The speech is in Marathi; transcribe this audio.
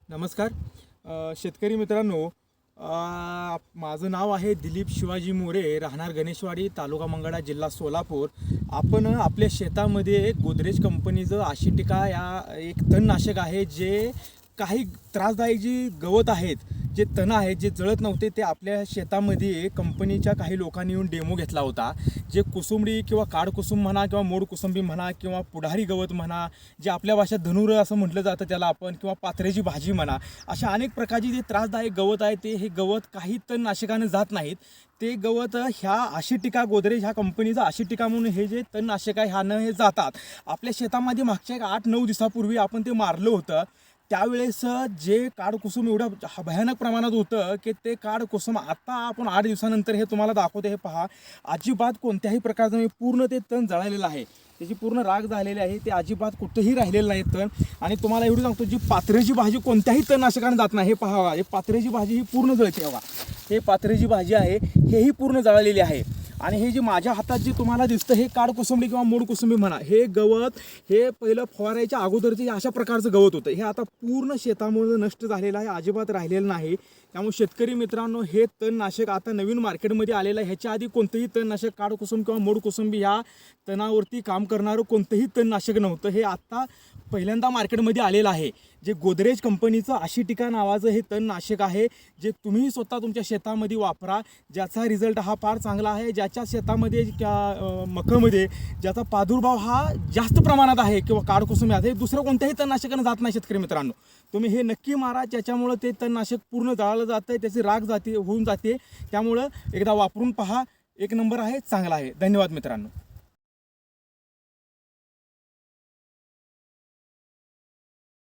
नमस्कार शेतकरी मित्रांनो, माझं नाव आहे दिलीप शिवाजी मोरे, राहणार गणेशवाडी, तालुका मंगळा, जिल्हा सोलापूर। आपण आपल्या शेतामध्ये गोदरेज कंपनीचं आशिटिका या एक तणनाशक आहे जे काही त्रासदायक जी गवत आहेत, जे तण आहेत, जे जळत नव्हते, ते आपल्या शेतामध्ये कंपनीच्या काही लोकांनी येऊन डेमो घेतला होता। जे कुसुंबडी किंवा काडकुसुम म्हणा किंवा मोड कुसुंबी म्हणा किंवा पुढारी गवत म्हणा, जे आपल्या भाषेत धनुर असं म्हटलं जातं त्याला आपण, किंवा पात्र्याची भाजी म्हणा, अशा अनेक प्रकारची जे त्रासदायक गवत आहे ते हे गवत काही तणनाशकाने जात नाहीत। ते गवत ह्या आशिटिका, गोदरेज ह्या कंपनीचा आशिटिका म्हणून हे जे तणनाशक आहे ह्यानं हे जातात। आपल्या शेतामध्ये मागच्या 8-9 दिवसापूर्वी आपण ते मारलं होतं। त्यावेळेस जे काडकुसुम एवढं भयानक प्रमाणात होतं की ते काडकुसुम आता आपण 8 दिवसानंतर हे तुम्हाला दाखवते, हे पहा, अजिबात कोणत्याही प्रकारचं पूर्ण ते तण जळालेलं आहे, त्याची पूर्ण राग झालेली आहे, ते अजिबात कुठेही राहिलेलं नाही तण। आणि तुम्हाला एवढं सांगतो, जी पात्र्याची भाजी कोणत्याही तणनाशकाने जात नाही, हे पहा, हे पात्र्याची भाजी ही पूर्ण जळते बघा, हे पात्र्याची भाजी आहे, हेही पूर्ण जळालेली आहे। आणि हे जे माझ्या हातात जे तुम्हाला दिसतं हे काडकुसुंबी किंवा मोड कुसुंबी म्हणा, हे गवत हे पहिलं फवारायच्या अगोदरचे अशा प्रकारचं गवत होतं, हे आता पूर्ण शेतामुळे नष्ट झालेलं आहे, अजिबात राहिलेलं नाही। त्यामुळे शेतकरी मित्रांनो, हे तणनाशक आता नवीन मार्केटमध्ये आलेलं आहे। ह्याच्या आधी कोणतंही तणनाशक काडकुसुम किंवा मोड कुसुंबी ह्या तणावरती काम करणारं कोणतंही तणनाशक नव्हतं, हे आता पहिल्यांदा मार्केटमध्ये आलेलं आहे। जे गोदरेज कंपनीचं आशिटिका नावाचं हे तणनाशक आहे, जे तुम्ही स्वतः तुमच्या शेतामध्ये वापरा, ज्याचा रिझल्ट हा फार चांगला आहे। ज्याच्या शेतामध्ये मकामध्ये ज्याचा प्रादुर्भाव हा जास्त प्रमाणात आहे किंवा काडकुसुम आहे, दुसरं कोणत्याही तणनाशकाने जात नाही। शेतकरी मित्रांनो, तुम्ही हे नक्की मारा, ज्याच्यामुळं ते तणनाशक पूर्ण जळालं जातं, त्याची राग होऊन जाते। त्यामुळं एकदा वापरून पहा, एक नंबर आहे, चांगला आहे। धन्यवाद मित्रांनो।